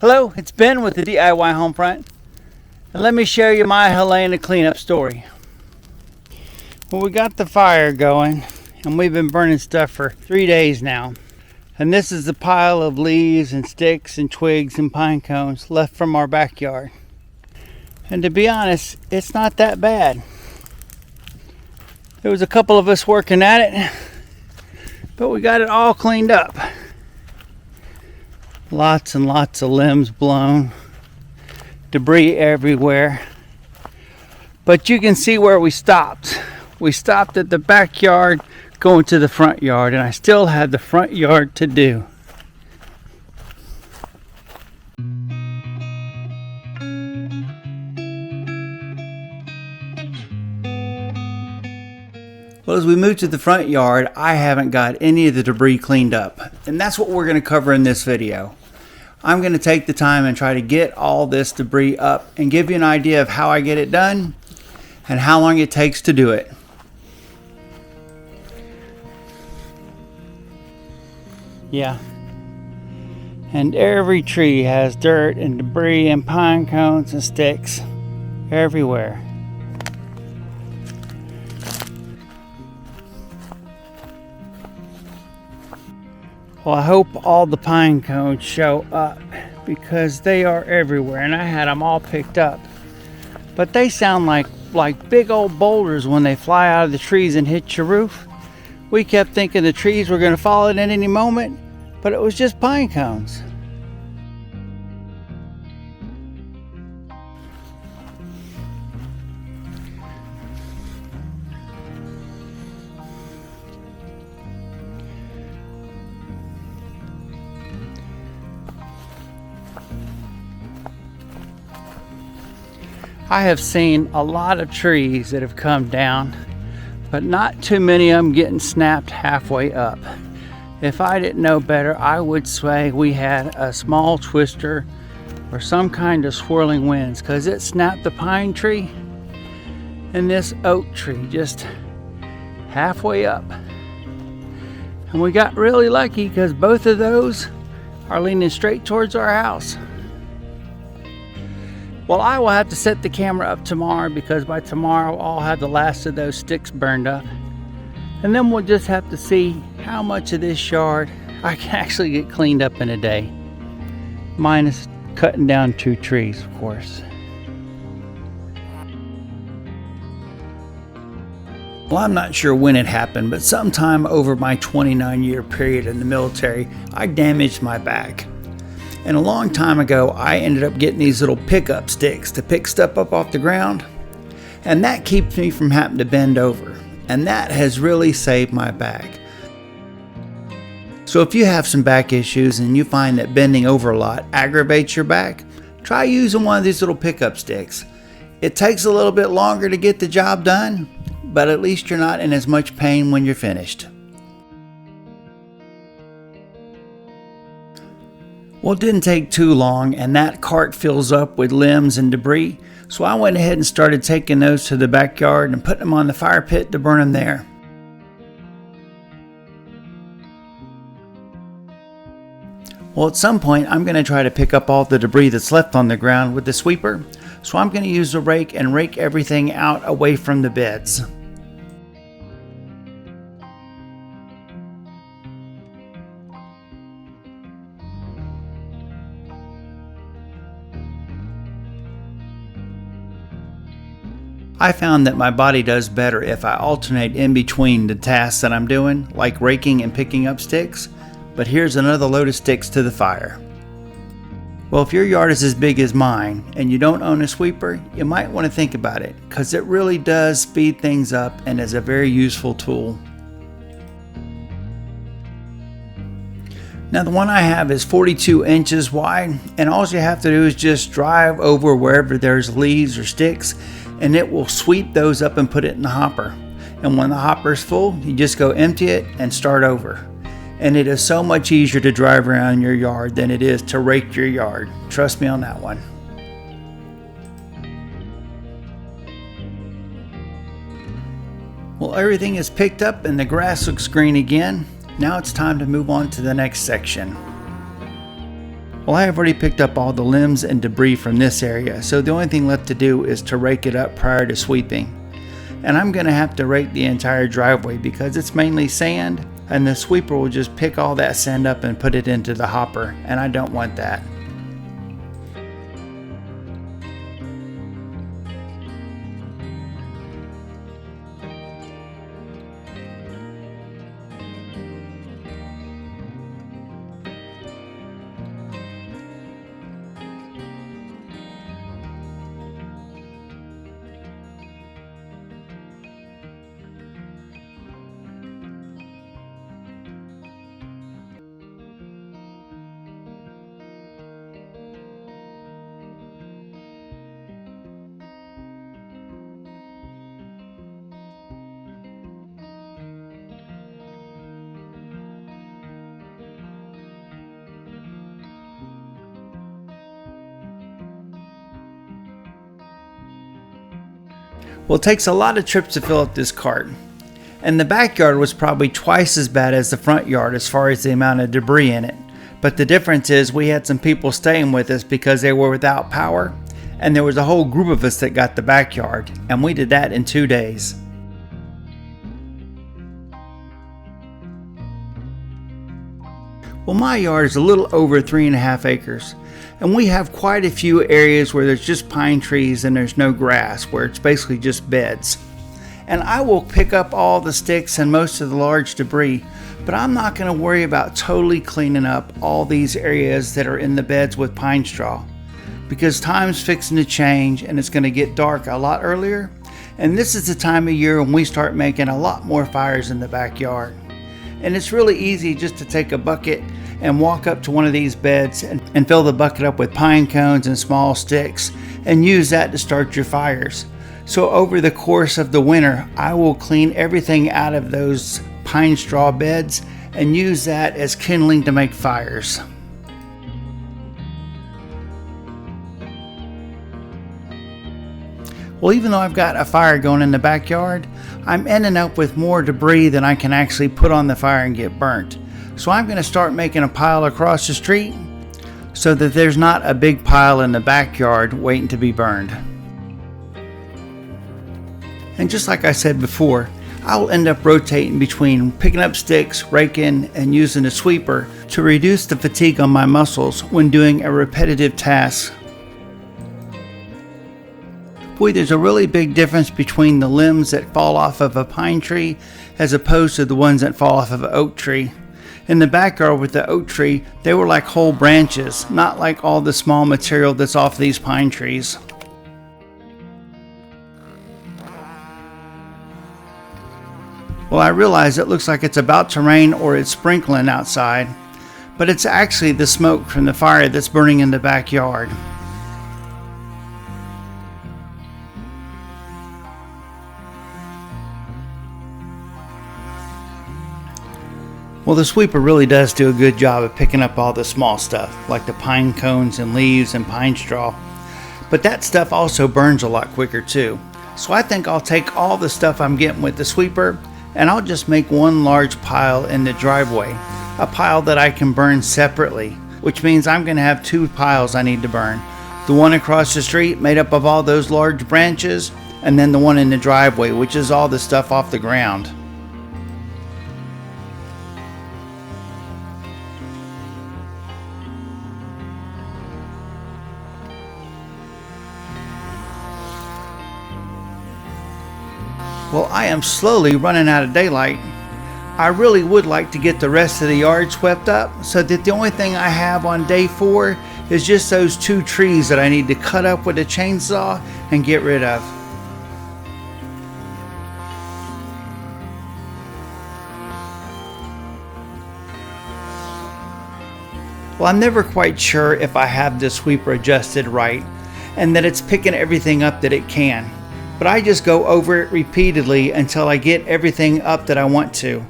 Hello, it's Ben with the DIY Homefront, and let me share you my Helene cleanup story. Well, we got the fire going, and we've been burning stuff for 3 days now. And this is a pile of leaves and sticks and twigs and pine cones left from our backyard. And to be honest, it's not that bad. There was a couple of us working at it, but we got it all cleaned up. Lots and lots of limbs blown, debris everywhere. But you can see where we stopped. We stopped at the backyard going to the front yard, and I still have the front yard to do. Well, as we move to the front yard, I haven't got any of the debris cleaned up, and that's what we're going to cover in this video. I'm going to take the time and try to get all this debris up and give you an idea of how I get it done and how long it takes to do it. Yeah. And every tree has dirt and debris and pine cones and sticks everywhere. Well, I hope all the pine cones show up because they are everywhere, and I had them all picked up. But they sound like big old boulders when they fly out of the trees and hit your roof. We kept thinking the trees were going to fall in at any moment, but it was just pine cones. I have seen a lot of trees that have come down, but not too many of them getting snapped halfway up. If I didn't know better, I would say we had a small twister or some kind of swirling winds, because it snapped the pine tree and this oak tree just halfway up. And we got really lucky because both of those are leaning straight towards our house. Well, I will have to set the camera up tomorrow because by tomorrow I'll have the last of those sticks burned up. And then we'll just have to see how much of this yard I can actually get cleaned up in a day. Minus cutting down 2 trees, of course. Well, I'm not sure when it happened, but sometime over my 29-year period in the military, I damaged my back. And a long time ago, I ended up getting these little pickup sticks to pick stuff up off the ground. And that keeps me from having to bend over. And that has really saved my back. So if you have some back issues and you find that bending over a lot aggravates your back, try using one of these little pickup sticks. It takes a little bit longer to get the job done, but at least you're not in as much pain when you're finished. Well, it didn't take too long, and that cart fills up with limbs and debris, so I went ahead and started taking those to the backyard and putting them on the fire pit to burn them there. Well, at some point, I'm going to try to pick up all the debris that's left on the ground with the sweeper, so I'm going to use a rake and rake everything out away from the beds. I found that my body does better if I alternate in between the tasks that I'm doing, like raking and picking up sticks, but here's another load of sticks to the fire. Well, if your yard is as big as mine and you don't own a sweeper, you might want to think about it, because it really does speed things up and is a very useful tool. Now the one I have is 42 inches wide, and all you have to do is just drive over wherever there's leaves or sticks, and it will sweep those up and put it in the hopper. And when the hopper is full, you just go empty it and start over. And it is so much easier to drive around your yard than it is to rake your yard. Trust me on that one. Well, everything is picked up and the grass looks green again. Now it's time to move on to the next section. Well, I have already picked up all the limbs and debris from this area, so the only thing left to do is to rake it up prior to sweeping. And I'm going to have to rake the entire driveway because it's mainly sand, and the sweeper will just pick all that sand up and put it into the hopper, and I don't want that. Well, it takes a lot of trips to fill up this cart. And the backyard was probably twice as bad as the front yard as far as the amount of debris in it. But the difference is we had some people staying with us because they were without power, and there was a whole group of us that got the backyard, and we did that in 2 days. Well, my yard is a little over 3.5 acres. And we have quite a few areas where there's just pine trees and there's no grass, where it's basically just beds. And I will pick up all the sticks and most of the large debris, but I'm not going to worry about totally cleaning up all these areas that are in the beds with pine straw, because time's fixing to change and it's going to get dark a lot earlier. And this is the time of year when we start making a lot more fires in the backyard. And it's really easy just to take a bucket and walk up to one of these beds and fill the bucket up with pine cones and small sticks and use that to start your fires. So over the course of the winter, I will clean everything out of those pine straw beds and use that as kindling to make fires. Well, even though I've got a fire going in the backyard, I'm ending up with more debris than I can actually put on the fire and get burnt. So I'm going to start making a pile across the street so that there's not a big pile in the backyard waiting to be burned. And just like I said before, I will end up rotating between picking up sticks, raking, and using a sweeper to reduce the fatigue on my muscles when doing a repetitive task. Boy, there's a really big difference between the limbs that fall off of a pine tree as opposed to the ones that fall off of an oak tree. In the backyard with the oak tree, they were like whole branches, not like all the small material that's off these pine trees. Well, I realize it looks like it's about to rain or it's sprinkling outside, but it's actually the smoke from the fire that's burning in the backyard. Well, the sweeper really does do a good job of picking up all the small stuff, like the pine cones and leaves and pine straw. But that stuff also burns a lot quicker too. So I think I'll take all the stuff I'm getting with the sweeper and I'll just make one large pile in the driveway, a pile that I can burn separately, which means I'm going to have 2 piles I need to burn. The one across the street made up of all those large branches, and then the one in the driveway, which is all the stuff off the ground. Well, I am slowly running out of daylight. I really would like to get the rest of the yard swept up so that the only thing I have on day 4 is just those 2 trees that I need to cut up with a chainsaw and get rid of. Well, I'm never quite sure if I have the sweeper adjusted right and that it's picking everything up that it can. But I just go over it repeatedly until I get everything up that I want to.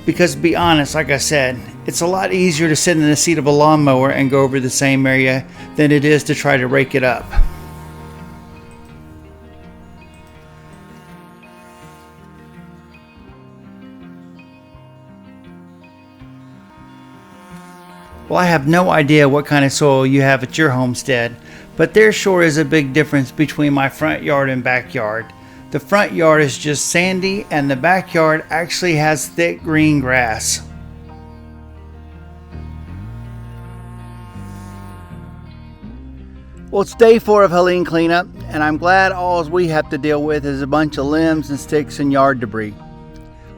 Because to be honest, like I said, it's a lot easier to sit in the seat of a lawnmower and go over the same area than it is to try to rake it up. Well, I have no idea what kind of soil you have at your homestead, but there sure is a big difference between my front yard and backyard. The front yard is just sandy and the backyard actually has thick green grass. Well, it's day 4 of Helene cleanup, and I'm glad all we have to deal with is a bunch of limbs and sticks and yard debris.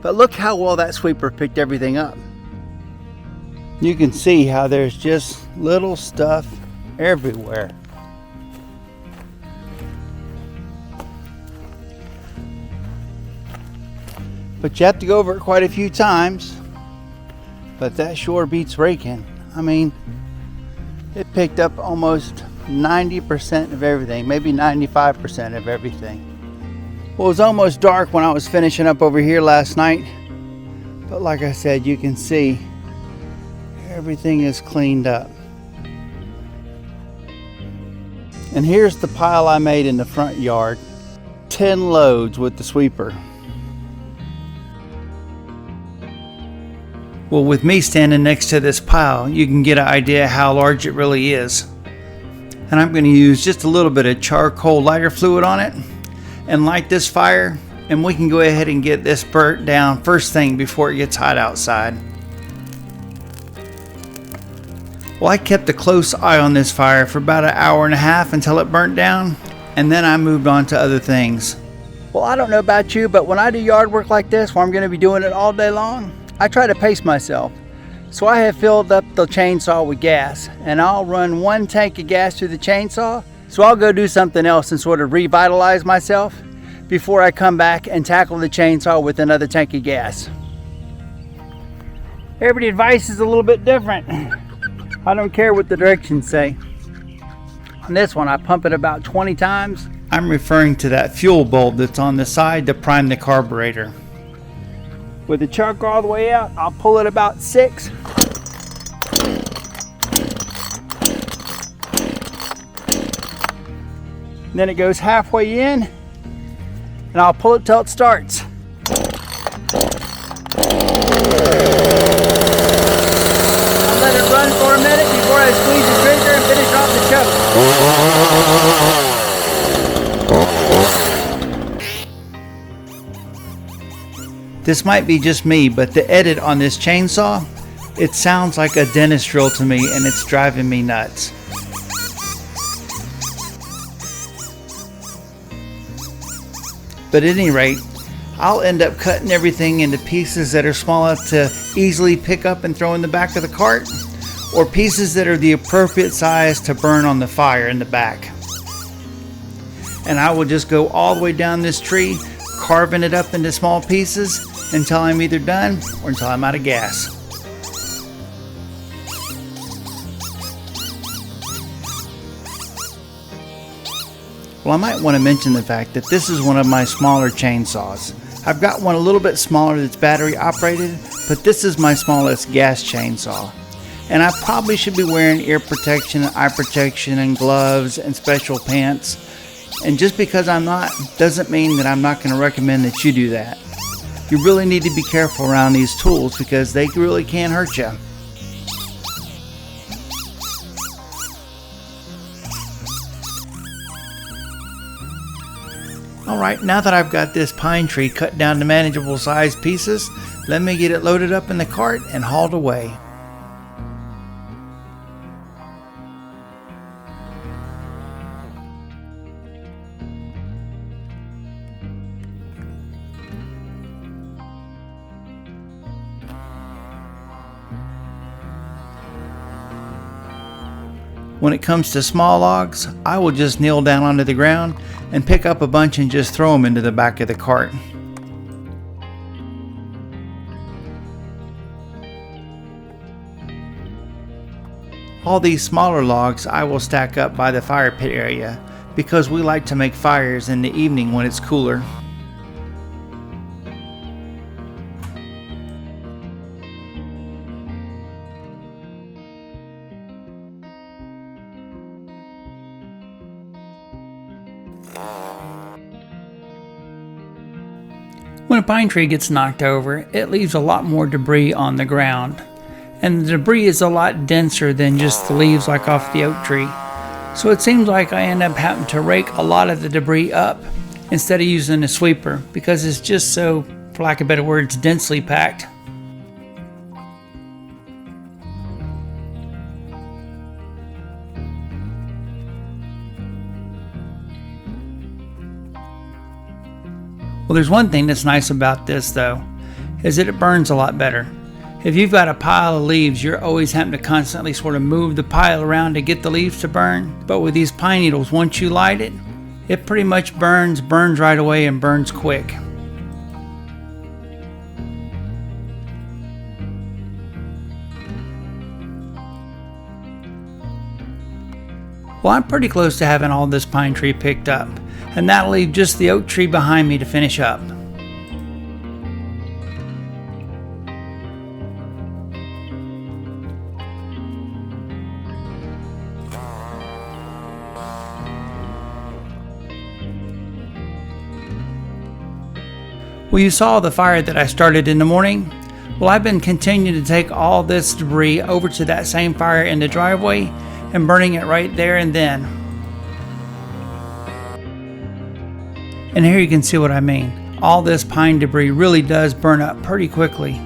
But look how well that sweeper picked everything up. You can see how there's just little stuff everywhere. But you have to go over it quite a few times. But that sure beats raking. I mean, it picked up almost 90% of everything, maybe 95% of everything. Well, it was almost dark when I was finishing up over here last night, but like I said, you can see everything is cleaned up. And here's the pile I made in the front yard, 10 loads with the sweeper. Well, with me standing next to this pile, you can get an idea how large it really is. And I'm going to use just a little bit of charcoal lighter fluid on it and light this fire, and we can go ahead and get this burnt down first thing before it gets hot outside. Well, I kept a close eye on this fire for about an hour and a half until it burnt down, and then I moved on to other things. Well, I don't know about you, but when I do yard work like this, where I'm going to be doing it all day long, I try to pace myself. So I have filled up the chainsaw with gas, and I'll run 1 tank of gas through the chainsaw. So I'll go do something else and sort of revitalize myself before I come back and tackle the chainsaw with another tank of gas. Everybody's advice is a little bit different. I don't care what the directions say. On this one, I pump it about 20 times. I'm referring to that fuel bulb that's on the side to prime the carburetor. With the chuck all the way out, I'll pull it about 6. Then it goes halfway in, and I'll pull it till it starts. I'll let it run for a minute before I squeeze the trigger and finish off the choke. This might be just me, but the edit on this chainsaw, it sounds like a dentist drill to me, and it's driving me nuts. But at any rate, I'll end up cutting everything into pieces that are small enough to easily pick up and throw in the back of the cart, or pieces that are the appropriate size to burn on the fire in the back. And I will just go all the way down this tree, carving it up into small pieces until I'm either done or until I'm out of gas. Well, I might want to mention the fact that this is one of my smaller chainsaws. I've got one a little bit smaller that's battery operated, but this is my smallest gas chainsaw. And I probably should be wearing ear protection, eye protection, and gloves and special pants. And just because I'm not, doesn't mean that I'm not going to recommend that you do that. You really need to be careful around these tools because they really can hurt you. Alright, now that I've got this pine tree cut down to manageable size pieces, let me get it loaded up in the cart and hauled away. When it comes to small logs, I will just kneel down onto the ground and pick up a bunch and just throw them into the back of the cart. All these smaller logs I will stack up by the fire pit area because we like to make fires in the evening when it's cooler. When a pine tree gets knocked over, it leaves a lot more debris on the ground. and the debris is a lot denser than just the leaves like off the oak tree. So it seems like I end up having to rake a lot of the debris up instead of using a sweeper because it's just so, for lack of better words, densely packed. Well, there's one thing that's nice about this though, is that it burns a lot better. If you've got a pile of leaves, you're always having to constantly sort of move the pile around to get the leaves to burn. But with these pine needles, once you light it, it pretty much burns right away and burns quick. Well, I'm pretty close to having all this pine tree picked up, and that'll leave just the oak tree behind me to finish up. Well, you saw the fire that I started in the morning. Well, I've been continuing to take all this debris over to that same fire in the driveway and burning it right there and then. And here you can see what I mean. All this pine debris really does burn up pretty quickly.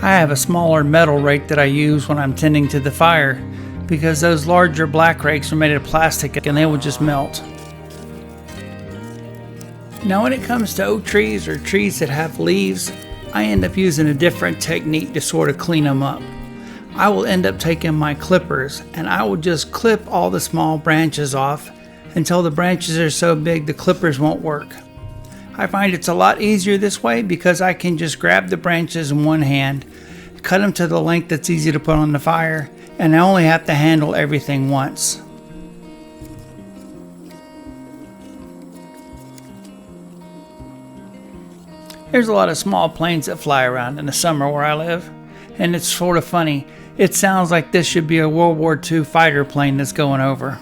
I have a smaller metal rake that I use when I'm tending to the fire because those larger black rakes are made of plastic and they will just melt. Now when it comes to oak trees or trees that have leaves, I end up using a different technique to sort of clean them up. I will end up taking my clippers and I will just clip all the small branches off until the branches are so big the clippers won't work. I find it's a lot easier this way because I can just grab the branches in one hand, cut them to the length that's easy to put on the fire, and I only have to handle everything once. There's a lot of small planes that fly around in the summer where I live, and it's sort of funny. It sounds like this should be a World War II fighter plane that's going over.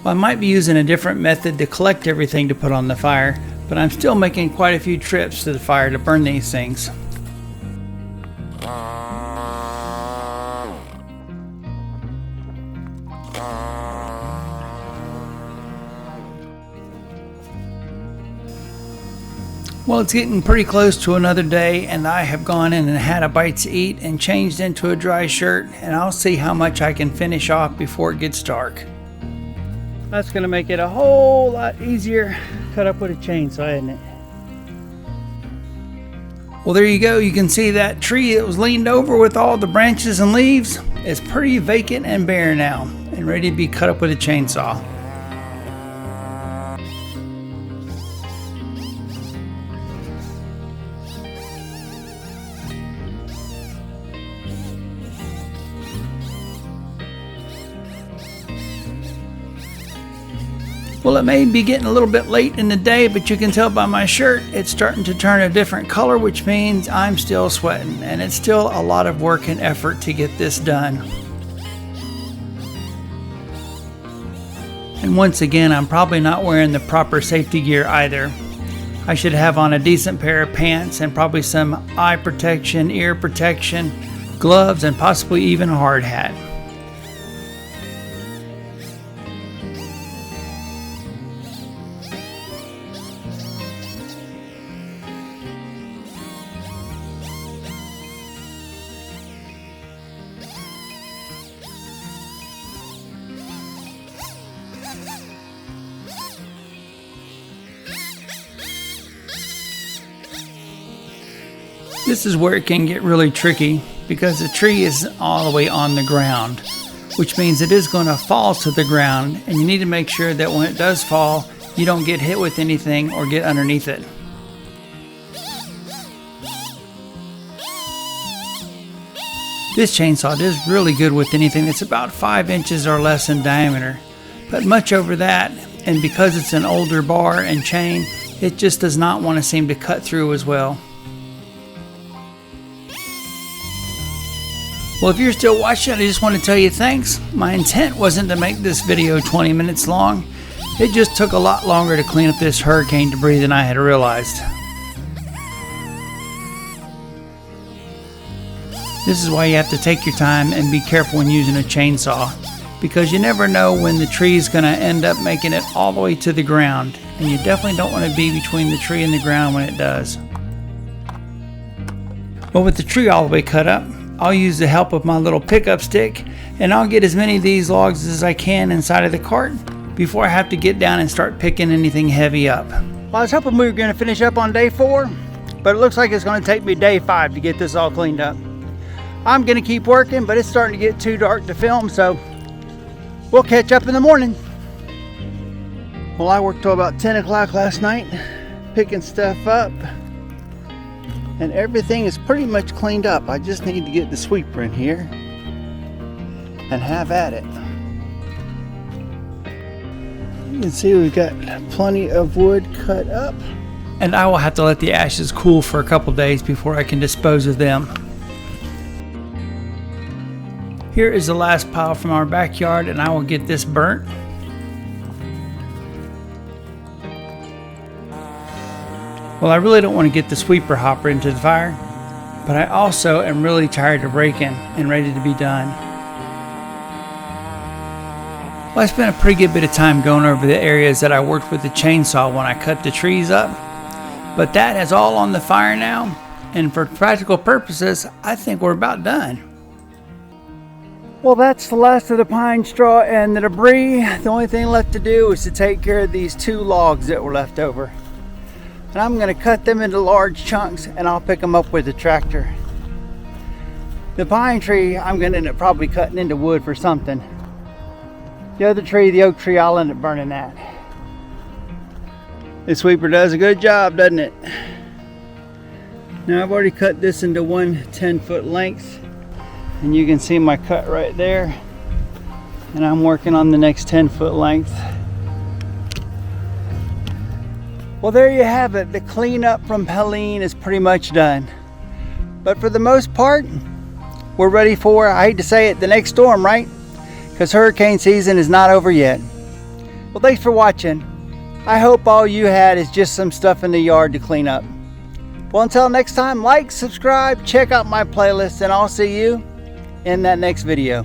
Well, I might be using a different method to collect everything to put on the fire, but I'm still making quite a few trips to the fire to burn these things. Well, it's getting pretty close to another day, and I have gone in and had a bite to eat and changed into a dry shirt, and I'll see how much I can finish off before it gets dark. That's going to make it a whole lot easier to cut up with a chainsaw, isn't it? Well, there you go. You can see that tree that was leaned over with all the branches and leaves is pretty vacant and bare now and ready to be cut up with a chainsaw. Well, it may be getting a little bit late in the day, but you can tell by my shirt it's starting to turn a different color, which means I'm still sweating, and it's still a lot of work and effort to get this done. And once again, I'm probably not wearing the proper safety gear either. I should have on a decent pair of pants and probably some eye protection, ear protection, gloves, and possibly even a hard hat. This is where it can get really tricky because the tree is all the way on the ground, which means it is going to fall to the ground, and you need to make sure that when it does fall, you don't get hit with anything or get underneath it. This chainsaw is really good with anything that's about 5 inches or less in diameter, but much over that, and because it's an older bar and chain, it just does not want to seem to cut through as well. Well, if you're still watching, I just want to tell you thanks. My intent wasn't to make this video 20 minutes long. It just took a lot longer to clean up this hurricane debris than I had realized. This is why you have to take your time and be careful when using a chainsaw, because you never know when the tree is going to end up making it all the way to the ground, and you definitely don't want to be between the tree and the ground when it does. Well, with the tree all the way cut up, I'll use the help of my little pickup stick, and I'll get as many of these logs as I can inside of the cart before I have to get down and start picking anything heavy up. Well, I was hoping we were going to finish up on day 4, but it looks like it's going to take me day 5 to get this all cleaned up. I'm going to keep working, but it's starting to get too dark to film, so we'll catch up in the morning. Well, I worked till about 10 o'clock last night picking stuff up, and everything is pretty much cleaned up. I just need to get the sweeper in here and have at it. You can see we've got plenty of wood cut up, and I will have to let the ashes cool for a couple days before I can dispose of them. Here is the last pile from our backyard, and I will get this burnt. Well, I really don't want to get the sweeper hopper into the fire, but I also am really tired of raking and ready to be done. Well, I spent a pretty good bit of time going over the areas that I worked with the chainsaw when I cut the trees up, but that is all on the fire now, and for practical purposes, I think we're about done. Well, that's the last of the pine straw and the debris. The only thing left to do is to take care of these 2 logs that were left over. And I'm going to cut them into large chunks, and I'll pick them up with the tractor. The pine tree, I'm going to end up probably cutting into wood for something. The other tree, the oak tree, I'll end up burning that. This sweeper does a good job, doesn't it? Now, I've already cut this into one 10-foot length, and you can see my cut right there. And I'm working on the next 10-foot length. Well, there you have it. The cleanup from Helene is pretty much done. But for the most part, we're ready for, I hate to say it, the next storm, right? Because hurricane season is not over yet. Well, thanks for watching. I hope all you had is just some stuff in the yard to clean up. Well, until next time, like, subscribe, check out my playlist, and I'll see you in that next video.